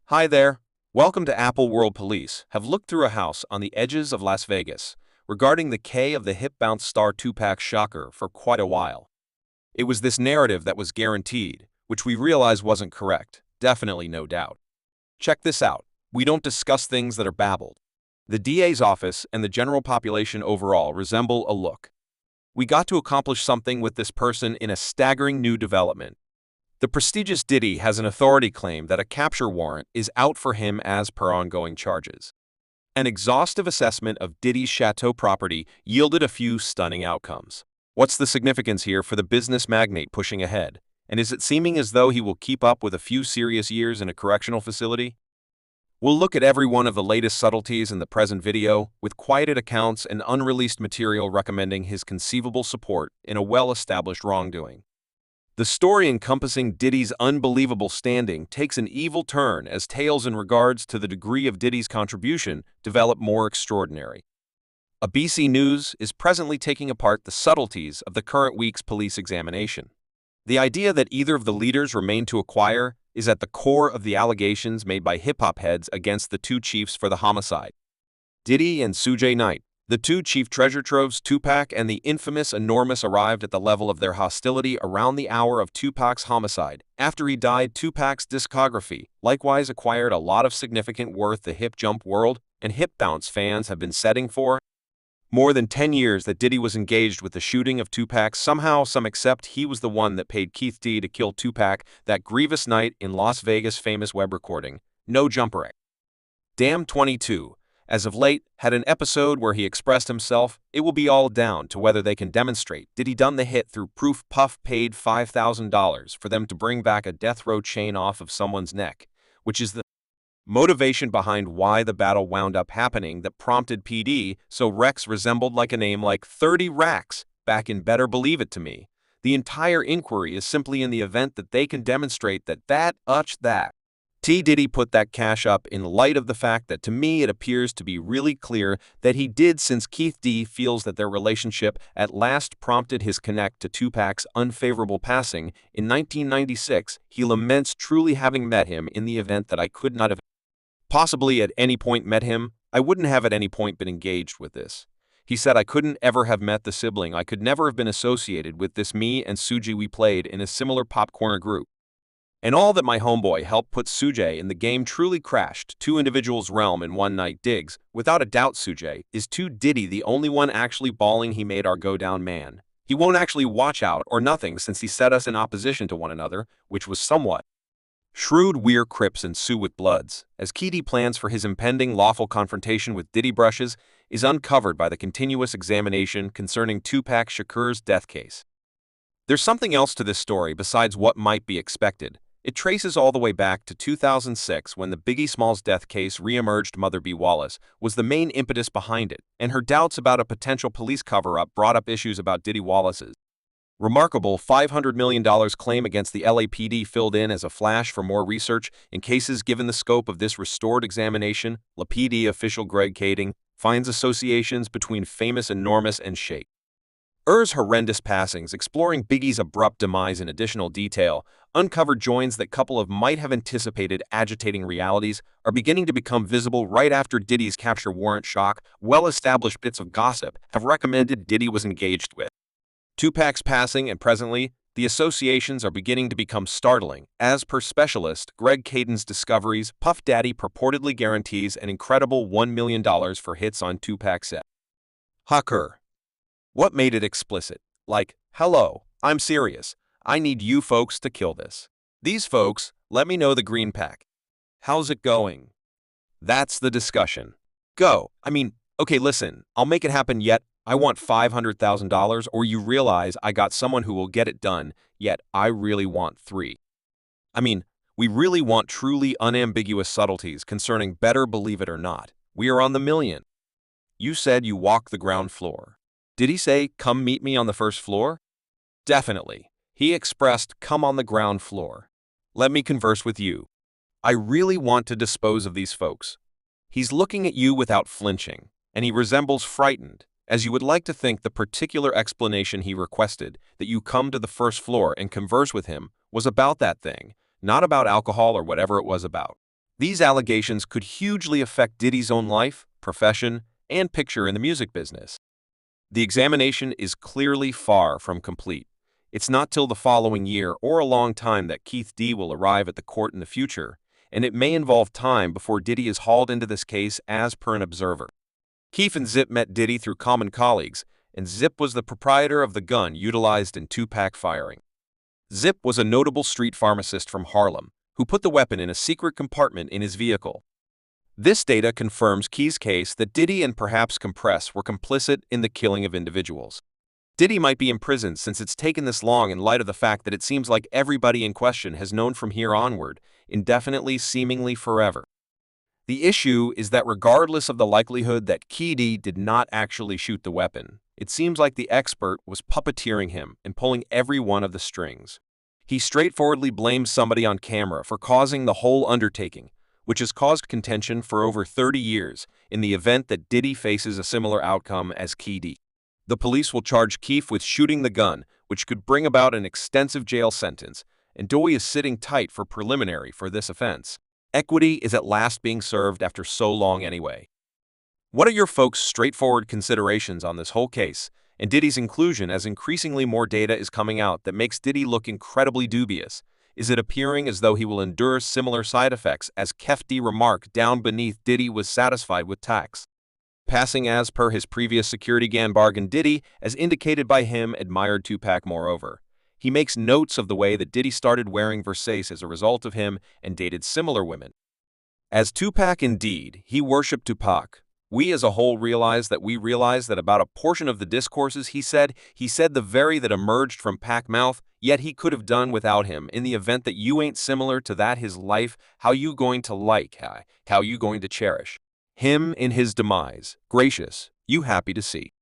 Hi there. Welcome to Apple World. Police have looked through a house on the edges of Las Vegas regarding the K of the hip bounce star Tupac Shakur for quite a while. It was this narrative that was guaranteed, which we realize wasn't correct. Definitely no doubt. Check this out. We don't discuss things that are babbled. The DA's office and the general population overall resemble a look. We got to accomplish something with this person in a staggering new development. The prestigious Diddy has an authority claim that a capture warrant is out for him as per ongoing charges. An exhaustive assessment of Diddy's chateau property yielded a few stunning outcomes. What's the significance here for the business magnate pushing ahead? And is it seeming as though he will keep up with a few serious years in a correctional facility? We'll look at every one of the latest subtleties in the present video, with quieted accounts and unreleased material recommending his conceivable support in a well-established wrongdoing. The story encompassing Diddy's unbelievable standing takes an evil turn as tales in regards to the degree of Diddy's contribution develop more extraordinary. ABC News is presently taking apart the subtleties of the current week's police examination. The idea that either of the leaders remain to acquire is at the core of the allegations made by hip-hop heads against the two chiefs for the homicide. Diddy and Suge Knight, the two chief treasure troves, Tupac and the infamous Enormous, arrived at the level of their hostility around the hour of Tupac's homicide. After he died, Tupac's discography likewise acquired a lot of significant worth the hip jump world and hip bounce fans have been setting for. More than 10 years that Diddy was engaged with the shooting of Tupac. Somehow, some accept he was the one that paid Keefe D to kill Tupac that grievous night in Las Vegas. Famous web recording, No Jumper. Damn 22. As of late, had an episode where he expressed himself, it will be all down to whether they can demonstrate Diddy done the hit through proof. Puff paid $5,000 for them to bring back a death row chain off of someone's neck, which is the motivation behind why the battle wound up happening that prompted PD, so Rex resembled like a name like 30 Racks, back in Better Believe It to me. The entire inquiry is simply in the event that they can demonstrate that T. Diddy put that cash up in light of the fact that to me it appears to be really clear that he did, since Keefe D feels that their relationship at last prompted his connect to Tupac's unfavorable passing in 1996. He laments truly having met him in the event that I could not have possibly at any point met him. I wouldn't have at any point been engaged with this. He said I couldn't ever have met the sibling. I could never have been associated with this. Me and Suji, we played in a similar popcorn group. And all that my homeboy helped put Suge in the game truly crashed two individuals' realm in one night. Digs, without a doubt Suge is too Diddy the only one actually balling. He made our go down man. He won't actually watch out or nothing since he set us in opposition to one another, which was somewhat shrewd. We're Crips and Sue with Bloods, as Keefe D plans for his impending lawful confrontation with Diddy brushes is uncovered by the continuous examination concerning Tupac Shakur's death case. There's something else to this story besides what might be expected. It traces all the way back to 2006 when the Biggie Smalls death case re-emerged. Mother B. Wallace was the main impetus behind it, and her doubts about a potential police cover-up brought up issues about Diddy Wallace's remarkable $500 million claim against the LAPD. Filled in as a flash for more research in cases. Given the scope of this restored examination, LAPD official Greg Kading finds associations between famous Enormous and Shakur's horrendous passings. Exploring Biggie's abrupt demise in additional detail, uncovered joins that couple of might have anticipated agitating realities are beginning to become visible right after Diddy's capture warrant. Shock. Well-established bits of gossip have recommended Diddy was engaged with Tupac's passing, and presently, the associations are beginning to become startling. As per specialist Greg Kading's discoveries, Puff Daddy purportedly guarantees an incredible $1 million for hits on Tupac's set. Shakur. What made it explicit? Like, hello, I'm serious. I need you folks to kill this. These folks, let me know the green pack. How's it going? That's the discussion. Go. I mean, okay, listen, I'll make it happen, yet I want $500,000, or you realize I got someone who will get it done, yet I really want 3. I mean, we really want truly unambiguous subtleties concerning Better Believe It or Not. We are on the million. You said you walk the ground floor. Did he say, come meet me on the first floor? Definitely. He expressed, come on the ground floor. Let me converse with you. I really want to dispose of these folks. He's looking at you without flinching, and he resembles frightened, as you would like to think. The particular explanation he requested, that you come to the first floor and converse with him, was about that thing, not about alcohol or whatever it was about. These allegations could hugely affect Diddy's own life, profession, and picture in the music business. The examination is clearly far from complete. It's not till the following year or a long time that Keefe D will arrive at the court in the future, and it may involve time before Diddy is hauled into this case as per an observer. Keefe and Zip met Diddy through common colleagues, and Zip was the proprietor of the gun utilized in Tupac firing. Zip was a notable street pharmacist from Harlem, who put the weapon in a secret compartment in his vehicle. This data confirms Keefe's case that Diddy and perhaps Compress were complicit in the killing of individuals. Diddy might be imprisoned since it's taken this long in light of the fact that it seems like everybody in question has known from here onward, indefinitely, seemingly forever. The issue is that regardless of the likelihood that Keefe D did not actually shoot the weapon, it seems like the expert was puppeteering him and pulling every one of the strings. He straightforwardly blames somebody on camera for causing the whole undertaking, which has caused contention for over 30 years in the event that Diddy faces a similar outcome as Keefe D. The police will charge Keefe with shooting the gun, which could bring about an extensive jail sentence, and Diddy is sitting tight for preliminary for this offense. Equity is at last being served after so long anyway. What are your folks' straightforward considerations on this whole case, and Diddy's inclusion as increasingly more data is coming out that makes Diddy look incredibly dubious? Is it appearing as though he will endure similar side effects as Keefe D remarked down beneath Diddy was satisfied with tax? Passing as per his previous security gan bargain, Diddy, as indicated by him, admired Tupac moreover. He makes notes of the way that Diddy started wearing Versace as a result of him and dated similar women. As Tupac indeed, he worshipped Tupac. We as a whole realize that about a portion of the discourses he said the very that emerged from Pac mouth, yet he could have done without him in the event that you ain't similar to that his life, how you going to like, how you going to cherish him in his demise, gracious, you happy to see.